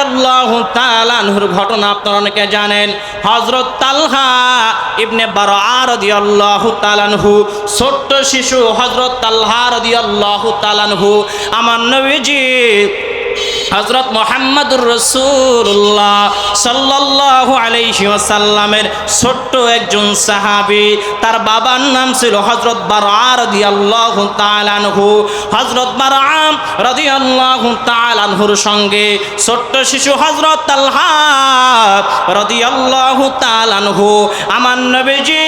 রাদিয়াল্লাহু তাআলা আনহুর ঘটনা আপনারা অনেকে জানেন। হযরত তালহা ইবনে বারআ রাদিয়াল্লাহু তাআলা আনহু, ছোট্ট শিশু হযরত তালহা রাদিয়াল্লাহু তাআলা আনহু আমার নবীজি হযরত মুহাম্মদুর রাসূলুল্লাহ সাল্লাল্লাহু আলাইহি ওয়াসাল্লামের ছোট্ট একজন সাহাবী। তার বাবার নাম ছিল হযরত বারআ রাদিয়াল্লাহু তাআলা আনহু। হযরত বারআ রাদিয়াল্লাহু তাআলা আনহুর সঙ্গে ছোট্ট শিশু হযরত তালহা রাদিয়াল্লাহু তাআলা আনহু আমার নবীজি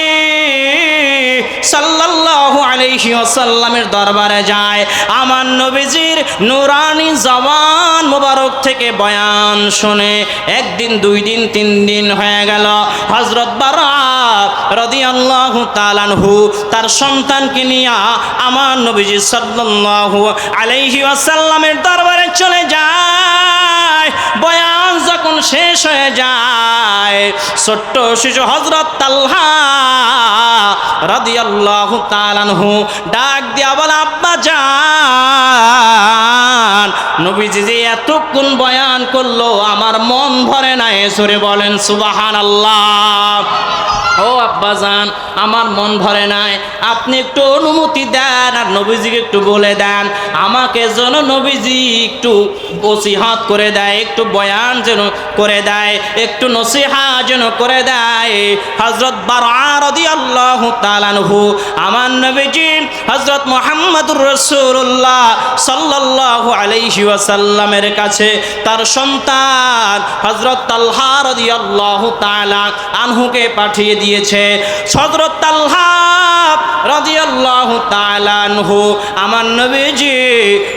সাল্লাল্লাহু আলাইহি ওয়াসাল্লামের দরবারে যায়। আমার নবীজির নূরানি জবান মোবারক থেকে বয়ান শুনে একদিন, দুই দিন, তিন দিন হয়ে গেল। হযরত বারআ রাদিয়াল্লাহু তাআলা আনহু তার সন্তানকে নিয়ে আমার নবীজি সাল্লাল্লাহু আলাইহি ওয়াসাল্লামের দরবারে চলে যায়। বয়ান যখন শেষ হয়ে যায়, ছোট্ট শিশু হযরত তালহা রাদিয়াল্লাহু তাআলা আনহু ডাক দিয়া বলে, আব্বা জান, নবীজি যে এতক্ষণ বয়ান করলো আমার মন ভরে নাই। জোরে বলেন সুবহানাল্লাহ। ও আব্বাজান, আমার মন ভরে নাই, আপনি একটু অনুমতি দেন আর নবীজিকে একটু বলে দেন আমাকে যেন নবীজি একটু নসিহত করে দেয়, একটু বয়ান যেন করে দেয়, একটু নসিহত যেন করে দেয়। হযরত বারআ রাদিয়াল্লাহু তাআলা আনহু আমার নবীজি হযরত মুহাম্মদুর রাসূলুল্লাহ সাল্লাল্লাহু আলাইহি ওয়াসাল্লামের কাছে তার সন্তান হযরত তালহা রাদিয়াল্লাহু তাআলা আনহুকে পাঠিয়ে দিয়েছে। হযরত তালহা রাদিয়াল্লাহু তাআলা আনহু আমার নবীজি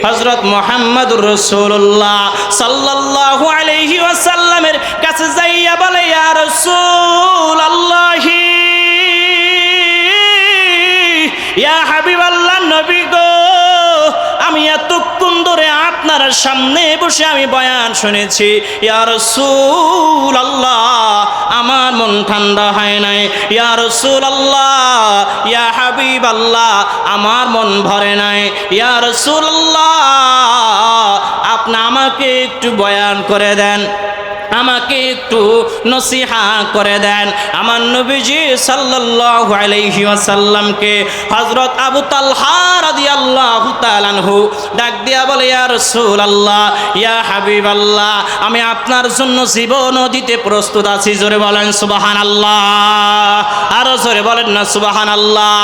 হযরত মুহাম্মদুর রাসূলুল্লাহ সাল্লাল্লাহু আলাইহি ওয়াসাল্লামের কাছে যাইয়া বলে, ইয়া রাসূলুল্লাহ, ইয়া হাবিবাল্লাহ, নবী গো, আমি এতক্ষণ ধরে আপনার সামনে বসে আমি বয়ান শুনেছি, ইয়া রাসূলুল্লাহ, আমার মন ঠান্ডা হয় নাই। ইয়া রাসূলুল্লাহ, ইয়া হাবিবাল্লাহ, আমার মন ভরে নাই। ইয়া রাসূলুল্লাহ, আপনি আমাকে একটু বয়ান করে দেন, আমাকে একটু নসিহা করে দেন। আমার নবীজি সাল্লাল্লাহু আলাইহি ওয়াসাল্লামকে হযরত আবু তালহা রাদিয়াল্লাহু তাআলা আনহু ডাক দিয়া বলে, ইয়া রাসূলুল্লাহ, ইয়া হাবিবাল্লাহ, আমি আপনার জন্য জীবনও দিতে প্রস্তুত আছি। জোরে বলেন সুবহানাল্লাহ। আরো জোরে বলেন না সুবহানাল্লাহ।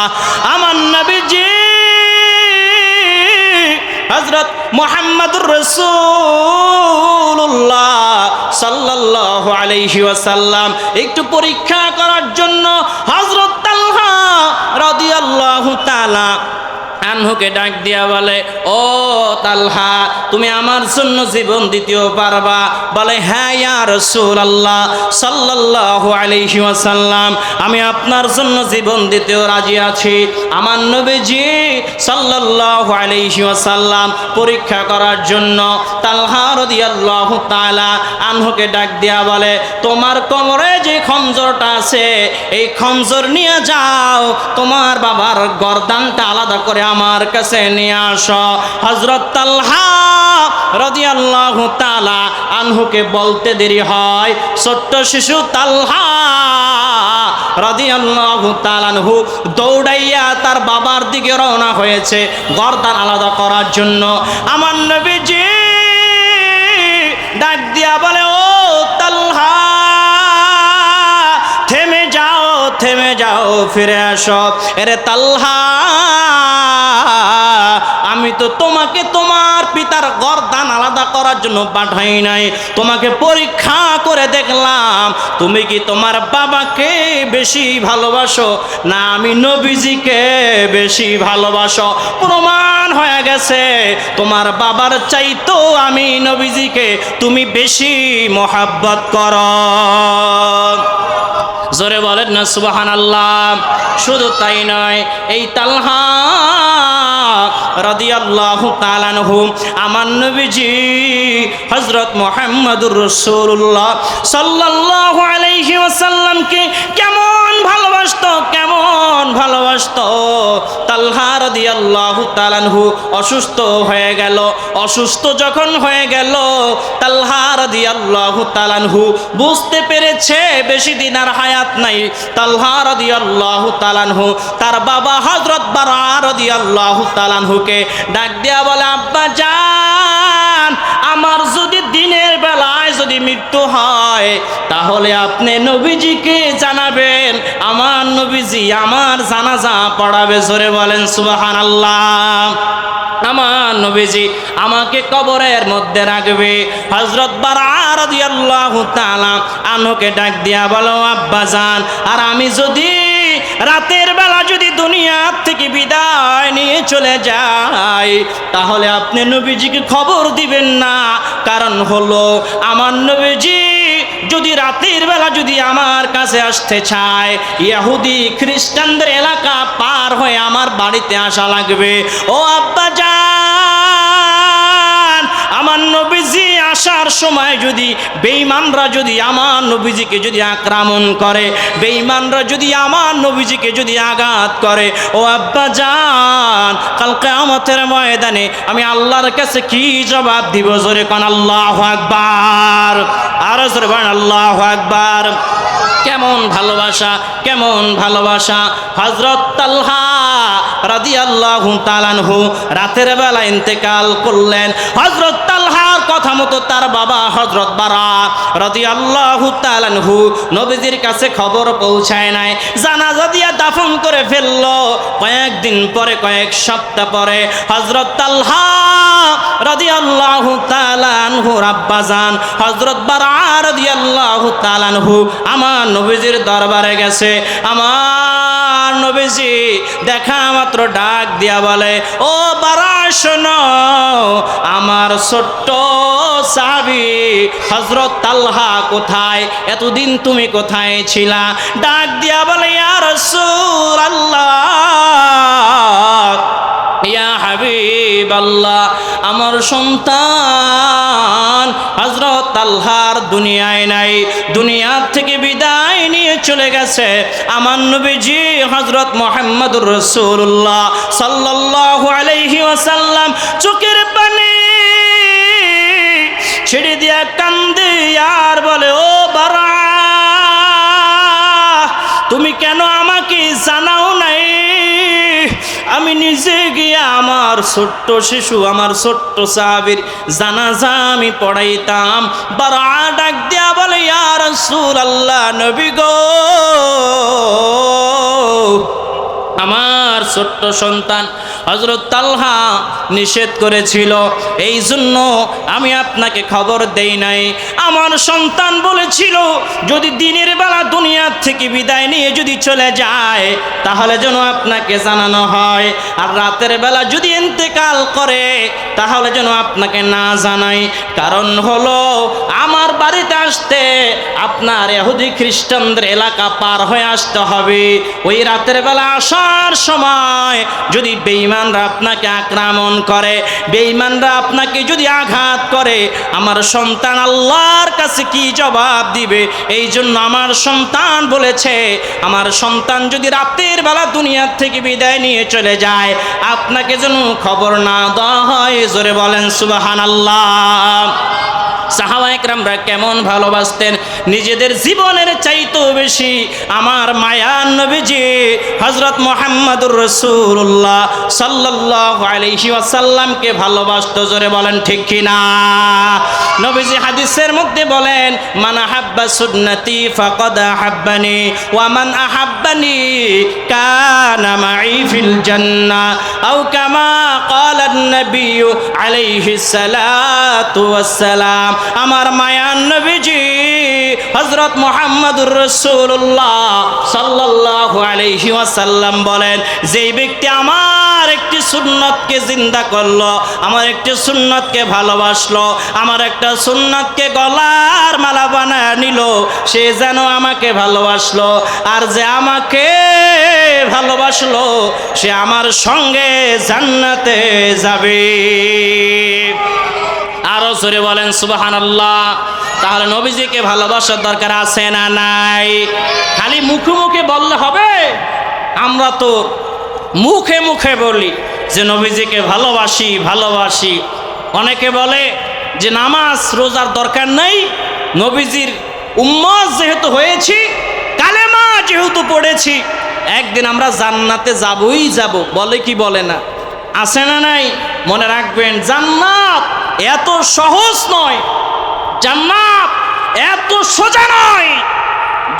আমার নবীজি হযরত মুহাম্মদুর রাসূলুল্লাহ সাল্লাল্লাহু আলাইহি ওয়াসাল্লাম একটু পরীক্ষা করার জন্য হযরত তালহা রাদিয়াল্লাহু তাআলা আনহুকে ডাক দিয়া বলে, ও তালহা, তুমি আমার জন্য জীবন দিতেও পারবা? বলে, হ্যাঁ ইয়া রাসূলুল্লাহ সাল্লাল্লাহু আলাইহি ওয়াসাল্লাম, আমি আপনার জন্য জীবন দিতেও রাজি আছি। আমার নবীজি সাল্লাল্লাহু আলাইহি ওয়াসাল্লাম পরীক্ষা করার জন্য তালহা রাদিয়াল্লাহু তাআলা আনহুকে ডাক দিয়া বলে, তোমার কোমরে যে খঞ্জরটা আছে এই খঞ্জর নিয়ে যাও, তোমার বাবার গর্দানটা আলাদা করে আমার কাছে নিয়ে আসো। হযরত তালহা রাদিয়াল্লাহু তাআলা আনহুকে বলতে দেরি হয়, ছোট্ট শিশু তালহা রাদিয়াল্লাহু তাআলা আনহু দৌড়াইয়া তার বাবার দিকে রওনা হয়েছে গর্দান আলাদা করার জন্য। আমার নবীজি ডাক দিয়া বলে, ও তালহা, থেমে যাও, থেমে যাও, ফিরে আসো। এরে তালহা, আমি তো তোমাকে তোমার পিতার গর্দান আলাদা করার জন্য পাঠাই নাই, তোমাকে পরীক্ষা করে দেখলাম তুমি কি তোমার বাবাকে বেশি ভালোবাসো না আমি নবীজিকে বেশি ভালোবাসো। প্রমাণ হয়ে গেছে তোমার বাবার চাইতো আমি নবীজিকে তুমি বেশি মহব্বত করো। জোরে বলেন না সুবহানাল্লাহ। শুধু তাই নয়, এই তালহা রাদিয়াল্লাহু তাআলা আনহু আমার নবীজি হযরত মুহাম্মদুর রাসূলুল্লাহ সাল্লাল্লাহু আলাইহি ওয়াসাল্লামকে কেমন ভালোবাসতো, কেমন ভালোবাসতো। তালহা রাদিয়াল্লাহু তাআলা আনহু অসুস্থ হয়ে গেল। অসুস্থ যখন হয়ে গেল, তালহা রাদিয়াল্লাহু তাআলা আনহু বুঝতে পেরেছে বেশি দিন আর হায়াত নাই। তালহা রাদিয়াল্লাহু তাআলা আনহু তার বাবা হযরত বারা রাদিয়াল্লাহু তাআলা আনহুকে ডাক দিয়া বলে, আব্বা জান, আমার যদি দিনের বেলায় যদি মৃত্যু হয়, তাহলে আপনি নবীজিকে জানাবেন, আমার নবীজি আমার জানাজা পড়াবে। জোরে বলেন সুবহানাল্লাহ। আমার নবীজি আমাকে কবরের মধ্যে রাখবে। হযরত বারা রাদিয়াল্লাহু তাআলা আনহুকে ডাক দিয়া বলো, আব্বা জান, আর আমি যদি রাতের বেলা যদি দুনিয়া থেকে বিদায় নিয়ে চলে যাই, তাহলে আপনি নবীজিকে খবর দিবেন না। কারণ হলো, আমার নবীজি যদি রাতের বেলা যদি আমার কাছে আসতে চায়, ইহুদি খ্রিস্টানদের এলাকা পার হয়ে আমার বাড়িতে আসা লাগবে। ও আব্বা জান, আমার নবীজি আসার সময় যদি বেঈমানরা যদি আমার নবীজিকে যদি আক্রমণ করে, বেঈমানরা যদি আমার নবীজিকে যদি আঘাত করে, ও আব্বা জান, কাল কিয়ামতের ময়দানে আমি আল্লাহর কাছে কি জবাব দিব? জোরে কোন আল্লাহু আকবার। আর জোরে বলেন আল্লাহু আকবার। কেমন ভালোবাসা, কেমন ভালোবাসা। হযরত তালহা রাদিয়াল্লাহু তাআলা আনহু রাতের বেলা ইন্তেকাল করলেন। হযরত তালহার কথা মতো তার বাবা হযরত বারা রাদিয়াল্লাহু তাআলা আনহু নবীজির কাছে খবর পৌঁছায় নাই, জানাজা দিয়া দাফন করে ফেললো। কয়েকদিন পরে, কয়েক সপ্তাহ পরে হযরত তালহা রাদিয়াল্লাহু তাআলা আনহুর আব্বা জান হযরত বারা রাদিয়াল্লাহু তাআলা আনহু আমার নবীজির দরবারে গেছে। আমার নবীজি দেখা মাত্র ডাক দিয়া বলে, ও বারা, শোনো, আমার ছোট্ট সাহাবী হযরত তালহা কোথায়? এতদিন তুমি কোথায় ছিলা? ডাক দিয়া বলে, ইয়া রাসূলুল্লাহ, ইয়া হাবিবাল্লাহ, আমার সন্তান হযরত তালহার দুনিয়ায় নাই, দুনিয়া থেকে বিদায় নিয়ে চলে গেছে। আমার নবীজি হযরত মুহাম্মদুর রাসূলুল্লাহ সাল্লাল্লাহু আলাইহি ওয়াসাল্লাম চোখের পানি ছেড়ে দিয়া কান্দে আর বলে, ও বারা, তুমি কেন আমাকে জানাও নাই? আমি নিজে গিয়া আমার ছোট্ট শিশু, আমার ছোট্ট সাহাবীর জানাজা আমি পড়াইতাম। বারা ডাক দিয়া বলে, ইয়া রাসূলুল্লাহ, নবী গো, আমার ছোট্ট সন্তান হযরত তালহা নিষেধ করেছিল, এই জন্য আমি আপনাকে খবর দেই নাই। আমার সন্তান বলেছিল, যদি দিনের বেলা দুনিয়া থেকে বিদায় নিয়ে যদি চলে যায়, তাহলে যেন আপনাকে জানানো হয়, আর রাতের বেলা যদি ইন্তেকাল করে, তাহলে যেন আপনাকে না জানাই। কারণ হলো, আমার বাড়িতে আসতে আপনার ইহুদি খ্রিস্টানদের এলাকা পার হয়ে আসতে হবে। ওই রাতের বেলা আসার সময় যদি বেঈমানরা আপনাকে আক্রমণ করে, বেঈমানরা আপনাকে যদি আঘাত করে, আমার সন্তান আল্লাহর কাছে কি জবাব দিবে? এই জন্য আমার সন্তান বলেছে, আমার সন্তান যদি রাতের বেলা দুনিয়া থেকে বিদায় নিয়ে চলে যায়, আপনাকে যেন খবর না দেওয়া হয়। জোরে বলেন সুবহানাল্লাহ। সাহাবায়ে কেরামরা কেমন ভালোবাসতেন, নিজেদের জীবনের চাইতেও বেশি আমার মায়ার নবীজি হযরত মুহাম্মদুর রাসূলুল্লাহ সাল্লাল্লাহু আলাইহি ওয়াসাল্লামকে ভালোবাসতো। জোরে বলেন ঠিক কি না? নবীজি হাদিসের মধ্যে বলেন, মান আহাব্বা সুন্নতি ফাকাদ আহাব্বানি ওয়া মান আহাব্বানি কানা মাই ফিল জান্নাহ আও কামা ক্বালা an-নবী আলাইহিস সালাতু ওয়াস সালাম। আমার মায়ার নবীজি হযরত মুহাম্মদুর রাসূলুল্লাহ সাল্লাল্লাহু আলাইহি ওয়াসাল্লাম বলেন, যেই ব্যক্তি আমার একটি সুন্নতকে জিন্দা করলো, আমার একটি সুন্নতকে ভালোবাসলো, আমার একটা সুন্নতকে গলার মালা বানায় নিল, সে যেন আমাকে ভালোবাসলো। আর যে আমাকে ভালোবাসলো, সে আমার সঙ্গে জান্নাতে যাবে। আরো জোরে বলেন সুবহানাল্লাহ। তাহলে নবীজিকে ভালোবাসার দরকার আছে না নাই? খালি মুখে মুখে বললে হবে? আমরা তো মুখে মুখে বলি যে নবীজিকে ভালোবাসি ভালোবাসি। অনেকে বলে যে নামাজ রোজার দরকার নাই, নবীজির উম্মত যেহেতু হয়েছি, কালেমা যেহেতু পড়েছি, একদিন আমরা জান্নাতে যাবই যাব। বলে কি বলে না? আছে না নাই? মনে রাখবেন, জান্নাত এত সহজ নয়, জান্নাত এত সোজা নয়।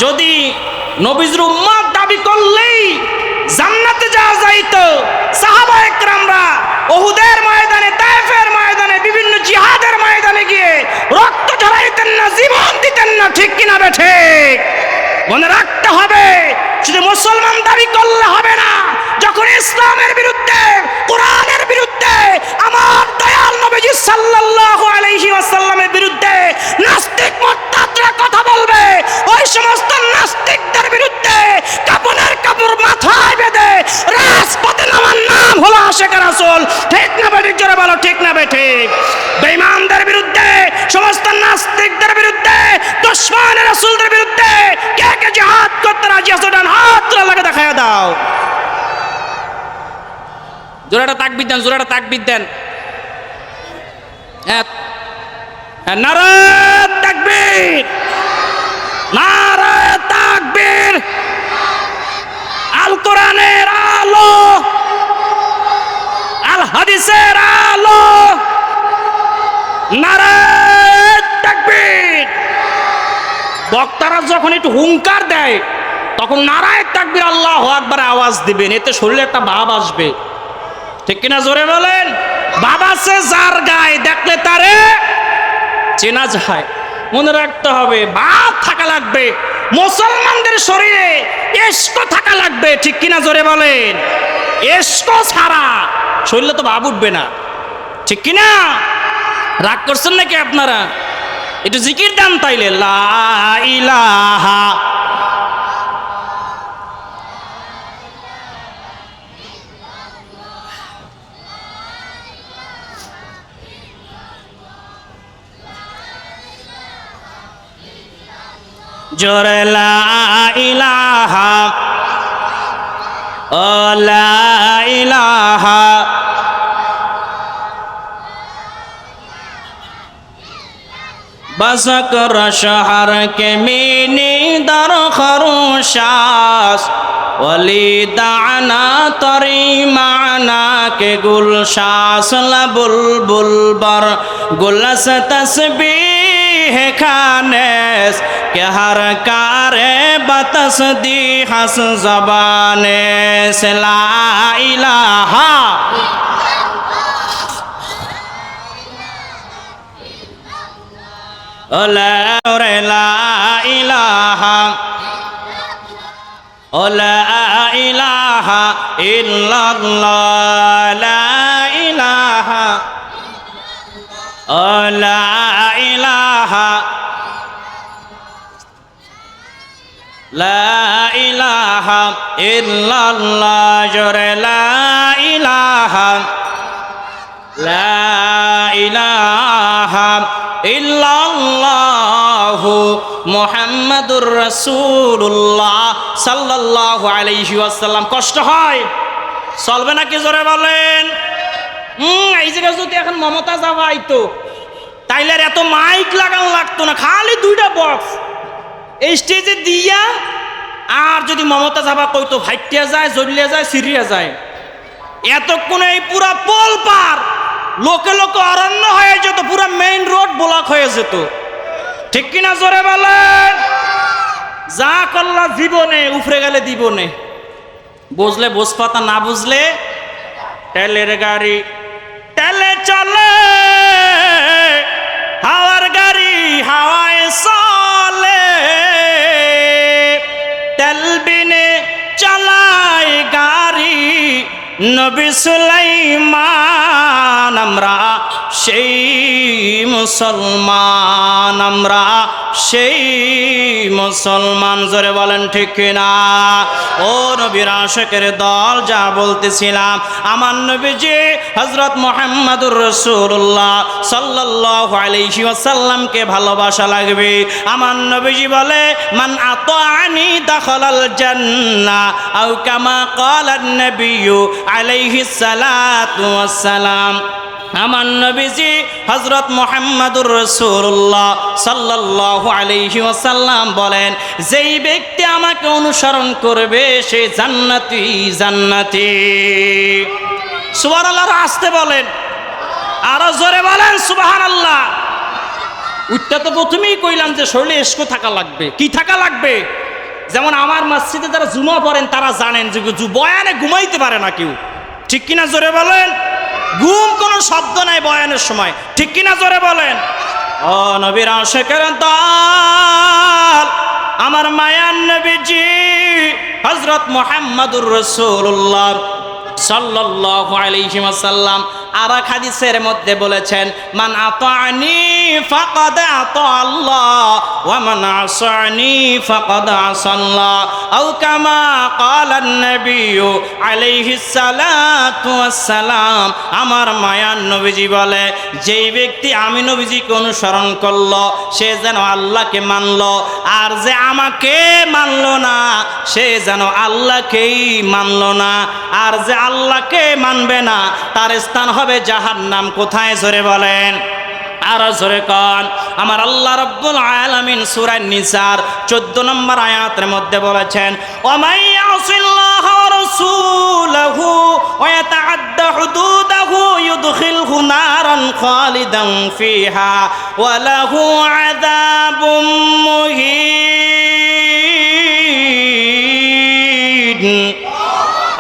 যদি নবীর উম্মত দাবি করলেই জান্নাতে যাওয়া যাইতো, সাহাবায়ে কেরামরা উহুদের ময়দানে, তায়েফের ময়দানে, বিভিন্ন জিহাদের ময়দানে গিয়ে রক্ত ঝরাইতেন না, জীবন দিতেন না। ঠিক কিনা বেঠে? মনে রাখতে হবে, শুধু মুসলমান দাবি করলে হবে না। যখন ইসলামের বিরুদ্ধে, কোরআনের বিরুদ্ধে, আমার দয়াল নবীজি সাল্লাল্লাহু আলাইহি ওয়াসাল্লামের বিরুদ্ধে নাস্তিক মুরতাদরা কথা বলবে, ওই সমস্ত নাস্তিকদের বিরুদ্ধে কাপড়ের কাপড় মাথায় বেঁধে রাজপথে নামার নাম হলো আশিক রাসূল। ঠিক না বেঠে? জোরে বলো, ঠিক না বেঠে? বেঈমানদের বিরুদ্ধে, সমস্ত নাস্তিকদের বিরুদ্ধে, দুশমন রাসূলদের বিরুদ্ধে কে কে জিহাদ করতে রাজি আছো? ডান হাত লাগে দেখায় দাও। জোরাটা তাকবীর দেন, জোরাটা তাকবীর দেন। নারায়ে তাকবীর, নারায়ে তাকবীর। আল কোরআনের আলো, আল হাদিসের আলো, নারায়ে তাকবীর। বক্তারা যখন একটু হুঙ্কার দেয় তখন নারায়ে তাকবীর, আল্লাহু আকবার আওয়াজ দিবেন, এতে শরীরে একটা ভাব আসবে। ঠিক কিনা? জোরে বলেন। বাবা সে যার গায়ে দেখলে তারে চেনা যায়। মনে রাখতে হবে, ভাব থাকা লাগবে, মুসলমানদের শরীরে ইশক থাকা লাগবে। ঠিক কিনা? জোরে বলেন। ইশক ছাড়া শরীরে তো ভাব উঠবে না। ঠিক কিনা? রাগ করছেন নাকি আপনারা? একটু জিকির দেন তাইলে। লা ইলাহা জোরে লা ইলাহা, ও লা ইলাহা, बसकर शहर के मीनी दर खरुशास, वली दाना तरी माना के गुलशास, बुलबुल बर गुलस तस्बीह खानेस के हर कारे बतस दी हस जबाने से ला इलाहा। লা ইলাহা, লা ইলাহা ইল্লাল্লাহ, লা ইলাহা, লা ইলাহা, লা ইলাহা ইল্লাল্লাহ। জোরে লা ইলাহা, লা ইলাহা ইল্লাল্লাহু মুহাম্মাদুর রাসূলুল্লাহ সাল্লাল্লাহু আলাইহি ওয়াসাল্লাম। কষ্ট হয়? চলবে নাকি? জোরে বলেন। এই জায়গায় যদি এখন মমতা যাওয়া আইতো তাইলে আর এত মাইক লাগানো লাগতো না, খালি দুইটা বক্স এই স্টেজে দিয়া, আর যদি মমতা যাবা কইতো ভাইটিয়া যায়, জ্বলিয়া যায়, সিরিয়া যায়, এতক্ষণে এই পুরা পোল পার লোকে লোকে অরণ্য হয়ে যেত, পুরা মেইন রোড ব্লক হয়ে যেত। ঠিক কিনা? জোরে বলেন। যা করলা জীবনে, উফরে গেলে দিবনে। বুঝলে বোঝপাতা, না বুঝলে তেলের গাড়ি তেলে চলে, হাওয়ার গাড়ি হাওয়ায় চলে, তেল বিনে চালায় গাড়ি নবী সুলাইমান। আমরা সেই মুসলমান, আমরা সেই মুসলমান। জোরে বলেন ঠিক কিনা? ও নবীর আশিকের দল, যা বলতেছিলাম, আমার নবীজি হযরত মুহাম্মদুর রাসূলুল্লাহ সাল্লাল্লাহু আলাইহি ওয়াসাল্লামকে ভালোবাসা লাগবে। আমার নবীজি বলে, মান আতাআনি দাখালাল জান্নাহ, আও কামা ক্বালান নবিয়্যু আলাইহিস সালাতু ওয়াস সালাম। আমার নবীজি হযরত মুহাম্মদুর রাসূলুল্লাহ সাল্লাল্লাহু আলাইহি ওয়াসাল্লাম বলেন, যেই ব্যক্তি আমাকে অনুসরণ করবে সে জান্নাতি জান্নাতি। সুবহানাল্লাহ, আসতে বলেন, আরো জোরে বলেন সুবহানাল্লাহ। উঠটা তো প্রথমেই কইলাম যে শরীরে এসকো থাকা লাগবে। কি থাকা লাগবে? যেমন আমার মসজিদে যারা জুমা পড়েন তারা জানেন যে বয়ানে ঘুমাইতে পারে না কেউ, ঠিক কিনা? জোরে বলেন। ঘুম কোনো শব্দ নাই বয়ানের সময়, ঠিক কিনা? জোরে বলেন। ও নবীর আশিকের দল, আমার মায়ার নবীজি হযরত মুহাম্মদুর রাসূলুল্লাহ সাল্লাল্লাহু আলাইহি ওয়াসাল্লাম আর এক হাদিসের মধ্যে বলেছেন, মান আতাআনি ফাকাদ আতা আল্লাহ ওয়া মান আসানি ফাকাদ আসাল্লাহ, আও কামা ক্বালান নবিয়্যু আলাইহিস সালাতু ওয়াস সালাম। আমার মায়ার নবীজি বলে, যেই ব্যক্তি আমি নবীজিকে অনুসরণ করলো সে যেন আল্লাহকে মানলো, আর যে আমাকে মানলো না সে যেন আল্লাহকেই মানলো না। আর যে আল্লাহকে মানবে না তার স্থান হবে জাহান্নাম। কোথায়? জোরে বলেন, আর জোরে কন। আমার আল্লাহ রাব্বুল আলামিন সূরা নিসার 14 নম্বর আয়াতের মধ্যে বলেছেন, ওয়ামাই ইয়াসিল্লাহ ওয়া রাসূলাহু ওয়া ইয়াতাআদ্দা হুদুদাহু ইউদখিলহু নারান খালিদান ফিহা ওয়া লাহু আযাবুম মুহিন।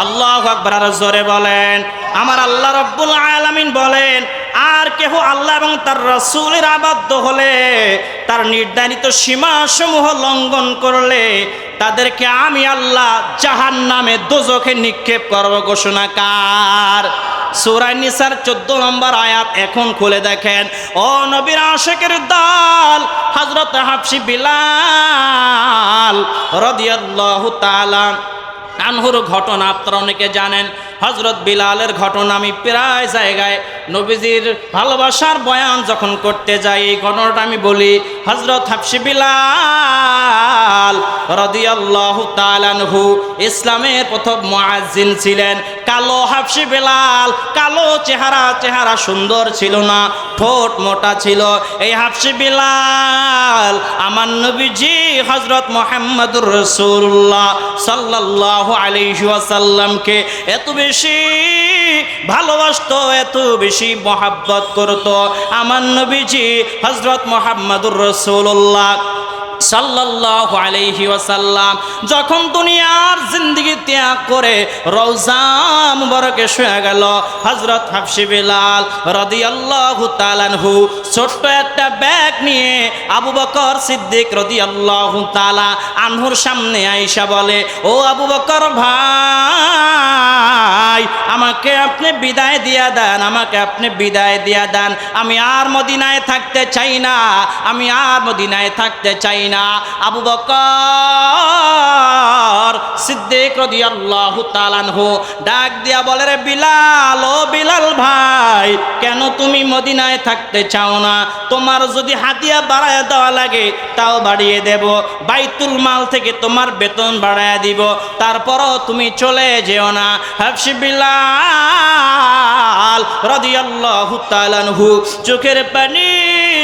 আল্লাহু আকবার, আর জোরে বলেন। আমার আল্লাহ রাব্বুল আলামিন বলেন, আর কেহ আল্লাহ এবং তার রাসূলের আবাধ্য হলে, তার নির্ধারিত সীমাসমূহ লঙ্ঘন করলে তাদেরকে আমি আল্লাহ জাহান্নামে দোজখে নিক্ষেপ করব। ঘোষণা কার? সূরা নিসার 14 নম্বর আয়াত এখন খুলে দেখেন। ও নবীর আশিকের দল, হযরত হাবশী বিলাল রাদিয়াল্লাহু তাআলা আনহুর ঘটনা আপনারা অনেকে জানেন। হযরত বিলালের ঘটনা আমি প্রায় জায়গায় নবীজির ভালোবাসার বয়ান যখন করতে যাই এই ঘটনাটা আমি বলি। হযরত হাবশী বিলাল রাদিয়াল্লাহু তাআলা আনহু ইসলামের প্রথম মুয়াজ্জিন ছিলেন। কালো হাবশী বিলাল, কালো চেহারা সুন্দর ছিল না, ঠোঁট মোটা ছিল। এই হাবশী বিলাল আমার নবীজি হযরত মুহাম্মদুর রাসূলুল্লাহ সাল্লাল্লাহু আলাইহি ওয়াসাল্লামকে এত বেশি ভালোবাসতো, এত বেশি মহব্বত করতো। আমার নবীজি হযরত মুহাম্মদুর রাসূলুল্লাহ সাল্লাল্লাহু আলাইহি ওয়াসাল্লাম যখন দুনিয়ার জিন্দেগি ত্যাগ করে রওজা মুবারকে শুয়ে গেল, হযরত হাবশী বিলাল রাদিয়াল্লাহু তাআলা আনহু ছোট্ট একটা ব্যাগ নিয়ে আবু বকর সিদ্দিক রাদিয়াল্লাহু তাআলা আনহুর সামনে আয়েশা বলে, ও আবু বকর ভাই, আমাকে আপনি বিদায় দিয়া দেন, আমাকে আপনি বিদায় দিয়া দেন। আমি আর মদিনায় থাকতে চাই না, আমি আর মদিনায় থাকতে চাই না। আবু বকর সিদ্দিক রাদিয়াল্লাহু তাআলা আনহু ডাক দিয়া বলে, রে বিলাল, ও বিলাল ভাই, কেন তুমি মদিনায় থাকতে চাও না? তোমার যদি হাদিয়া বাড়ায় দেওয়া লাগে তাও বাড়িয়ে দেব, বাইতুল মাল থেকে তোমার বেতন বাড়ায় দিব, তারপরও তুমি চলে যেও না। হাবশী বিলাল রাদিয়াল্লাহু তাআলা আনহু চোখের পানি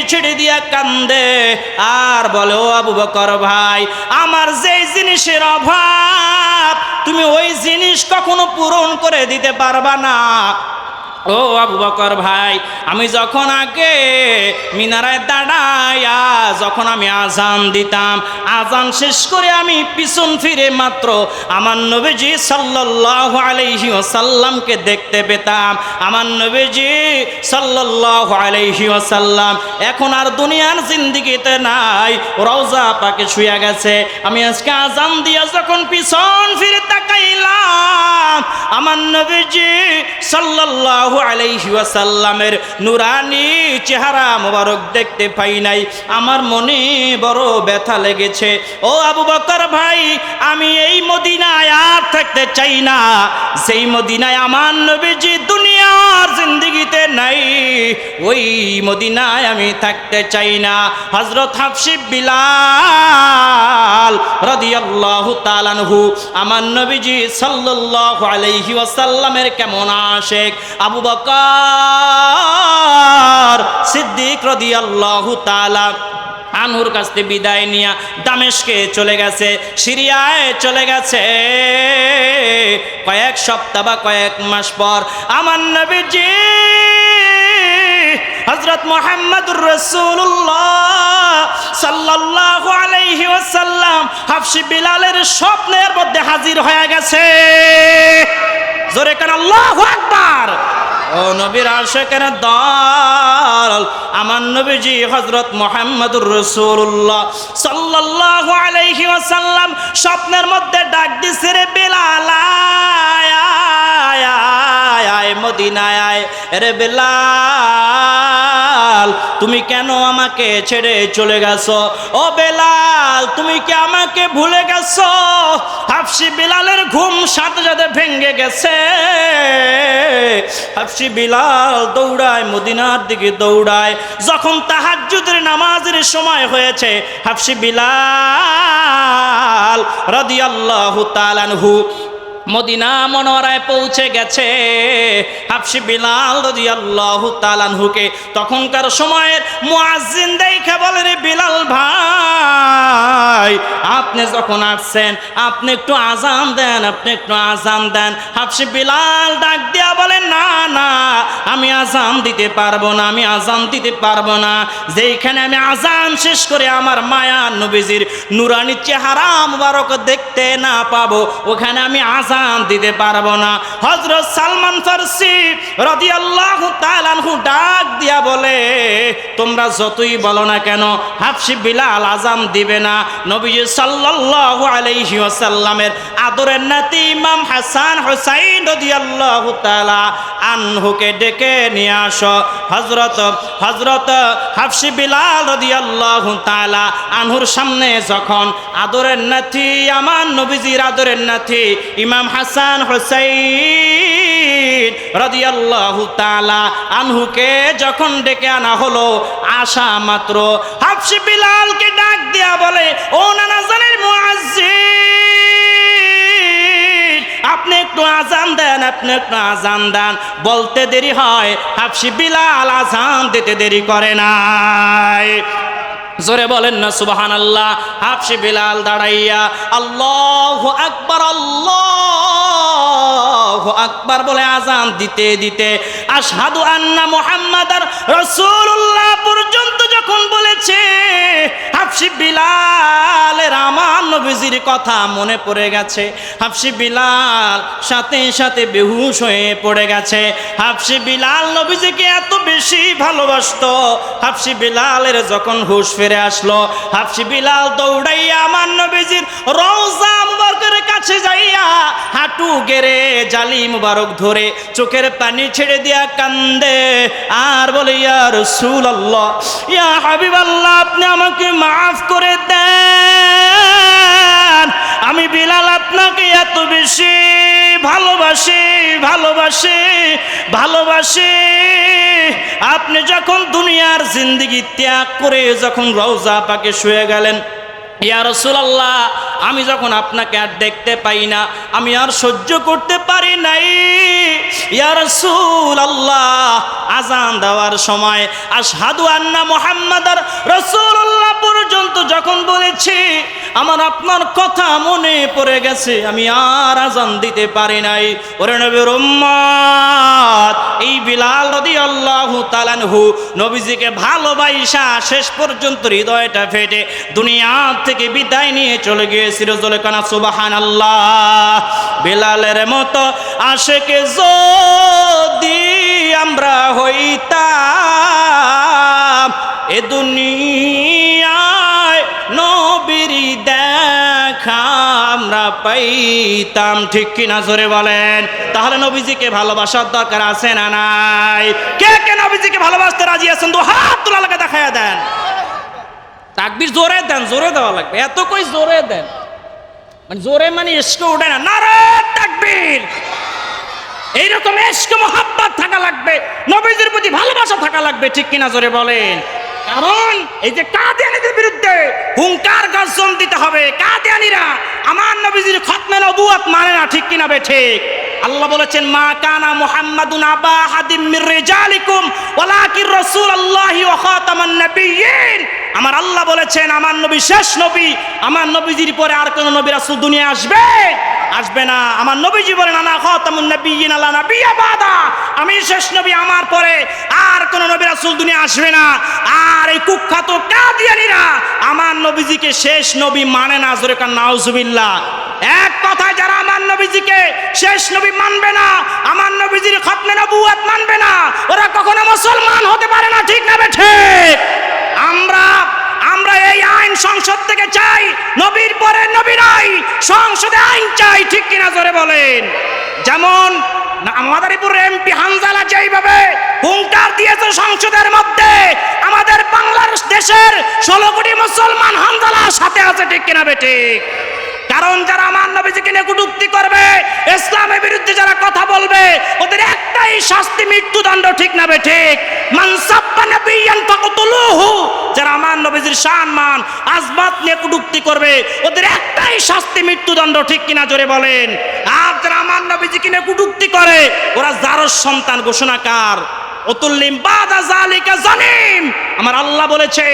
ছেড়ে দিয়া কান্দে আর বলে, ও আবু বকর ভাই, আমার যেই জিনিসের অভাব তুমি ওই জিনিস কখনো পূরণ করে দিতে পারবা না। ও আবু বকর ভাই, আমি যখন আগে মিনারায় দাঁড়াইয়া যখন আমি আজান দিতাম, আজান শেষ করে আমি পিছন ফিরে মাত্র আমার নবীজি সাল্লাল্লাহু আলাইহি ওয়াসাল্লামকে দেখতে পেতাম। আমার নবীজি সাল্লাল্লাহু আলাইহি ওয়াসাল্লাম এখন আর দুনিয়ার জিন্দেগিতে নাই, রওজা পাকে শুয়ে গেছে। আমি আজকে আজান দিয়া যখন পিছন ফিরে তাকাইলাম, আমার নবীজি সাল্লাল্লাহু আলাইহি ওয়াসাল্লামের নূরানি চেহারা মোবারক দেখতে পাই নাই। আমার মনে বড় ব্যথা লেগেছে। ও আবু বকর ভাই, আমি এই মদিনায় আর থাকতে চাই না, সেই মদিনায় আমার নবীজি দুনিয়ার জিন্দেগিতে নাই, ওই মদিনায় আমি থাকতে চাই না। হযরত হাফসি বিলাল রাদিয়াল্লাহু তাআলা আনহু আমার নবীজি সাল্লাল্লাহু আলাইহি ওয়াসাল্লামের কেমন আশিক। আবু বকর সিদ্দিক রাদিয়াল্লাহু তাআলা আনহুর কাছ থেকে বিদায় নিয়ে দামেস্কে চলে গেছে, সিরিয়ায় চলে গেছে। কয়েক সপ্তাহ বা কয়েক মাস পর আমার নবীজি হযরত মুহাম্মদুর রাসূলুল্লাহ সাল্লাল্লাহু আলাইহি ওয়াসাল্লাম হাফসি বিলালের স্বপ্নের মধ্যে হাজির হয়ে গেছে। জোরে কান আল্লাহু আকবার। ও নবীর আশিকের দল, আমার নবীজি হযরত মুহাম্মদুর রাসূলুল্লাহ সাল্লাল্লাহু আলাইহি ওয়াসাল্লাম স্বপ্নের মধ্যে ডাক দিছে, রে বেলাল আয় মদিনায় আয়। রে বেলাল, তুমি কেন আমাকে ছেড়ে চলে গেছো? ও বেলাল, তুমি কি আমাকে ভুলে গেছো? হাফসি বিলালের ঘুম সাথে সাথে ভেঙে গেছে। হাফসি বিলাল দৌড়ায়, মদিনার দিকে দৌড়ায়। যখন তাহাজ্জুদের নামাজের সময় হয়েছে, হাফসি বিলাল রাদিয়াল্লাহু তাআলা আনহু মদিনা মুনাওয়ারায় পৌঁছে গেছে। হাফসি বিলাল রাদিয়াল্লাহু তাআলা আনহুকে তখনকার সময়ের মুয়াজ্জিন দেখে বলে, রে বিলাল ভাই, আপনি যখন আসছেন আপনি একটু আজান দেন, আপনি একটু আজান দেন। হাফসি বিলাল ডাক দিয়া বলে, না না, আমি আজান দিতে পারবো না, আমি আজান দিতে পারবো না। যেইখানে আমি আজান শেষ করে আমার মায়া নবীজির নুরানি চেহারা মুবারক দেখতে না পাবো, ওখানে আমি আজান দিতে পারবো না। হযরত সালমান ফারসি রাদিয়াল্লাহু তাআলা আনহু ডাক দিয়া বলে, তোমরা যতই বলো না কেন হাফসি বিলাল আজান দিবে না। নবীজি সাল্লাল্লাহু আলাইহি ওয়াসাল্লামের আদরের নাতি ইমাম হাসান হুসাইন রাদিয়াল্লাহু তাআলা আনহুকে ডেকে নিয়ে আসো। হযরত হাফসি বিলাল রাদিয়াল্লাহু তাআলা আনহুর সামনে যখন আদরের নাতি, আমার নবীজির আদরের নাতি ইমাম হাসান হুসাইন রাদিয়াল্লাহু তাআলা আনহুকে যখন ডেকে আনা হলো, আসা মাত্র হাফসি বিলালকে ডাক দিয়া বলে, ও নানাজানের মুয়াজ্জিন, আপনি একটু আজান দেন, আপনি একটু আজান দেন। বলতে দেরি হয়, হাফসি বিলাল আজান দিতে দেরি করে নাই। জোরে বলেন না সুবহানাল্লাহ। হাফসি বিলাল দাঁড়াইয়া আল্লাহু আকবার আল্লাহু আকবার বলে আজান দিতে দিতে আশহাদু আন্না মুহাম্মাদার রাসূলুল্লাহ পর্যন্ত যখন বলেছে, হাফসি বিলালের আমার নবীজির কথা মনে পড়ে গেছে। হাফসি বিলাল সাথে সাথে বেহুশ হয়ে পড়ে গেছে। হাফসি বিলাল নবীজিকে এত বেশি ভালোবাসতো। হাফসি বিলালের যখন হুশ ফিরে আসলো, হাফসি বিলাল দৌড়াইয়া আমার নবীজির রওজা মুবারকের কাছে যাইয়া হাঁটু গেড়ে জালি মুবারক ধরে চোখের পানি ছেড়ে দিয়া কান্দে আর বলে, ইয়া রাসূলুল্লাহ, ইয়া হাবিবাল্লাহ, আপনি আমাকে মাফ করে দেন। আমি বিলাল আপনাকে এত বেশি ভালোবাসি ভালোবাসি ভালোবাসি। আপনি যখন দুনিয়ার জিন্দেগি ত্যাগ করে যখন রওজা পাকে শুয়ে গেলেন, ইয়া রাসূলুল্লাহ, আমি যখন আপনাকে আর দেখতে পাই না, আমি আর সহ্য করতে পারি নাই। ইয়া রাসূলুল্লাহ, আজান দেওয়ার সময় আশহাদু আন্না মুহাম্মাদার রাসূলুল্লাহ পর্যন্ত যখন বলেছি, আমার আপনার কথা মনে পড়ে গেছে, আমি আর আজান দিতে পারি নাই। ওরে নবীর উম্মত, এই বিলাল রাদিয়াল্লাহু তাআলা আনহু নবীজিকে ভালোবাসা শেষ পর্যন্ত হৃদয়টা ফেটে দুনিয়া থেকে বিদায় নিয়ে চলে গিয়েছিল। জোরে কানা সুবহানাল্লাহ। বিলালের মতো আশিকে যদি আমরা হইতাম, এ দুনিয়ায় নবীর দেখা আমরা পাইতাম, ঠিক কিনা জোরে বলেন। তাহলে নবীজিকে ভালোবাসার দরকার আছে না নাই? কে কে নবীজিকে ভালোবাসতে রাজি আছেন? দু হাত তোলা লাগে দেখায়া দেন। তাকবীর জোরে দেন, জোরে দেওয়া লাগবে। এত কই জোরে দেন, মানে জোরে মানে ইশকে ওঠে না। নারে তাকবীর। এইরকম ইশকে মোহাব্বত থাকা লাগবে, নবীজির প্রতি ভালোবাসা থাকা লাগবে, ঠিক কিনা জোরে বলেন। কারণ এই যে কাদিয়ানীদের বিরুদ্ধে হুঙ্কার গর্জন দিতে হবে। কাদিয়ানীরা আমার নবীজির খতমে নবুয়ত মানে না, ঠিক কিনা বে ঠিক। আল্লাহ বলেছেন মা কানা মুহাম্মাদুন আবা হাদিম মির রিজালিকুম ওয়ালাকিন রাসূলুল্লাহি ওয়া খাতামান নাবিয়্যিন। আমার আল্লাহ বলেছেন আমার নবী শেষ নবী, আমার নবীজির পরে আর কোন নবী রাসূল দুনিয়ায় আসবে আসবে না। আমার নবীজি বলেন আনা খাতামুন নাবিয়্যিন লা নাবিয়্যা বাদা, আমি শেষ নবী, আমার পরে আর কোন নবী রাসূল দুনিয়া আসবে না। আর এই কুখ্যাত কাদিয়ানীরা আমার নবীজিকে শেষ নবী মানে না। জোরে কান নাউজুবিল্লাহ। এক কথায় যারা আমার নবীজিকে শেষ নবী মানবে না, আমার নবীজির খতমে নবুয়ত মানবে না, ওরা কখনো মুসলমান হতে পারে না, ঠিক না ঠিক? আমরা এই আইন সংসদ থেকে চাই, নবীর পরে নবী নাই, সংসদে আইন চাই, ঠিক কিনা জোরে বলেন। যেমন মাদারীপুর এমপি হানজালা যেইভাবে হুঙ্কার দিয়েছে সংসদের মধ্যে, আমাদের বাংলাদেশের 16 কোটি মুসলমান হানজালার সাথে আছে, ঠিক কিনা বেঠিক? কারণ যারা আমার নবীজিকে নিয়ে কটূক্তি করবে, ইসলামের বিরুদ্ধে যারা কথা বলবে, ওদের একটাই শাস্তি, মৃত্যুদণ্ড, ঠিক না বেঠিক? মান সাব্বা নাবিয়্যান ফাকতুলুহু, যারা আমার নবীজির সম্মান আজমাত নিয়ে কটূক্তি করবে, ওদের একটাই শাস্তি, মৃত্যুদণ্ড, ঠিক কিনা জোরে বলেন। আর যারা আমার নবীজিকে নিয়ে কটূক্তি করে, ওরা জারজ সন্তান ঘোষণাকার। অতুল্লিম বাদা জালিকা জানিম। আমার আল্লাহ বলেছে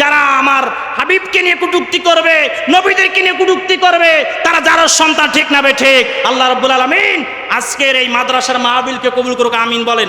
যারা আমার হাবিবকে নিয়ে কটূক্তি করবে, নবীদেরকে নিয়ে কটূক্তি করবে, তারা জারজ সন্তান, ঠিক না বে ঠিক? আল্লাহ রাব্বুল আলামিন আজকের এই মাদ্রাসার মাহফিলকে কবুল করুক, আমিন বলেন।